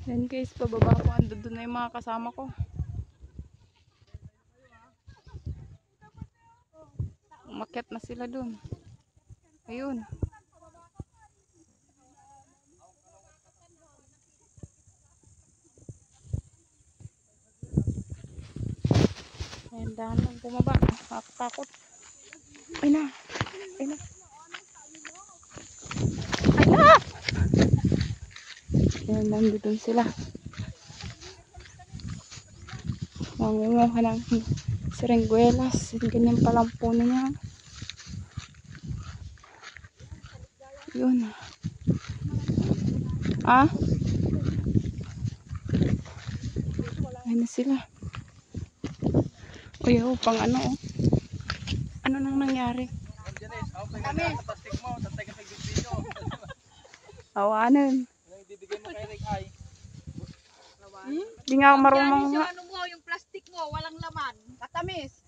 Yan guys, pababa ko. Ando doon na yung mga kasama ko. Umakyat na sila doon. Ayun. Ayan, dahan lang bumaba. Nakakatakot. Ay na. Ay na. Ay na! Ayan, nandito sila. Mangunguha ng serengguelas. Ganyan palang puno niya. Yun. Ah? Ayan na sila. Uy, oh, pang ano, oh. Ano nang nangyari? Awanan. Ibibigay mo kay Rick ay. Hindi nga ako marunong nga. Ano mo, yung plastic mo, walang laman. Katamis.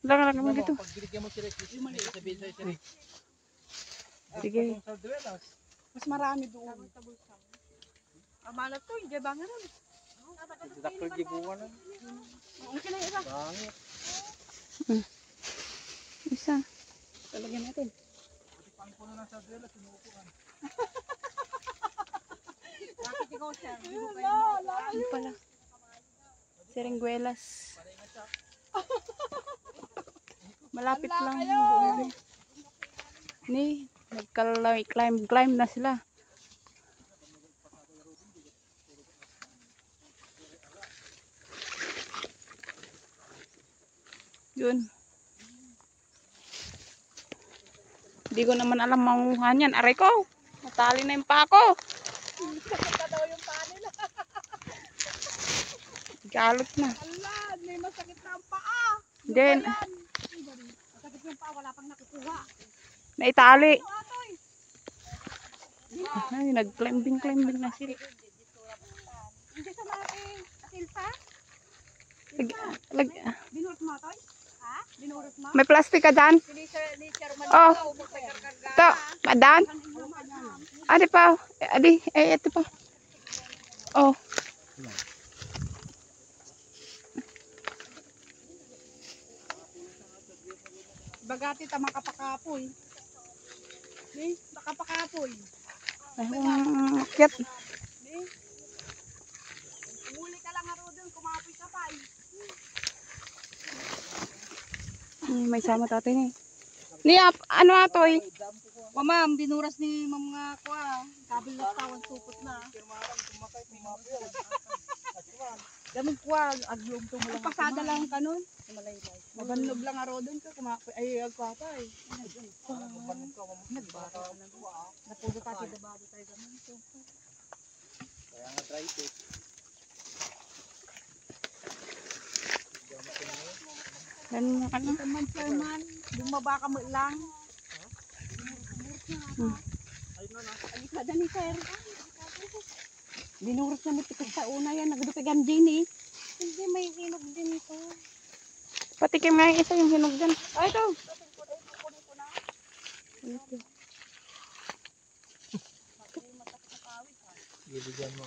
Lang mo dito. Pag binigyan mo si Rick, sabihin sa'yo si Rick. Sige. Mas marami doon. Amalat to, hindi ba nga rin? Dr. Gibuwa na. Okay na isa. Bangit. Isa. Talagyan natin. Pang puno ng sardela, sinuupuan. Bakit ikaw, sir? Ano pala? Serengguelas. Malapit lang. Ni, nagka-climb na sila. Yun. Hindi ko naman alam manguhan yan. Aray ko! Natali na yung pako. Sakit daw yung paa nila. Galot na. Ala, may masakit na ang paa. Then, Masakit yung paa, wala pang nakukuha. naitali. Atoy. Ay, nag-climbing na sila. Hindi sa natin. Silpa? Binurot mo, Atoy? Ha? Binurot mo? May plastic ka dyan? Ni Sherman Oh. daw, magpakarkarga. Ito, madan? Adi pa. Adi, ito pa. Oh. Bagati ta makapakapoy. Ni, makapakapoy. Ayun, akyat. Ni. Umuli ka lang aro doon, kumapoy ka pa. May sama tatay ni. Ni, ano atoy? Ma'am, binuras ni ma'am nga ko kabil na tawan supot na. Ganun ko agyog to mo lang. Pasada lang kanon. Mabanlog lang aro doon ka kumapoy ay agpapa eh. Nagbata na. Napudo ta ti dabado tayo ganun. Kaya nga try to. Ano? Man Sherman, bumaba ka mo lang. Ay kada ni sir. Binuras na mo tikos sa una yan, nagdupigan din eh. Hindi may hinog din ito. Patikim nga yung isa yung hinog dyan. Ay ito. Ibigyan mo.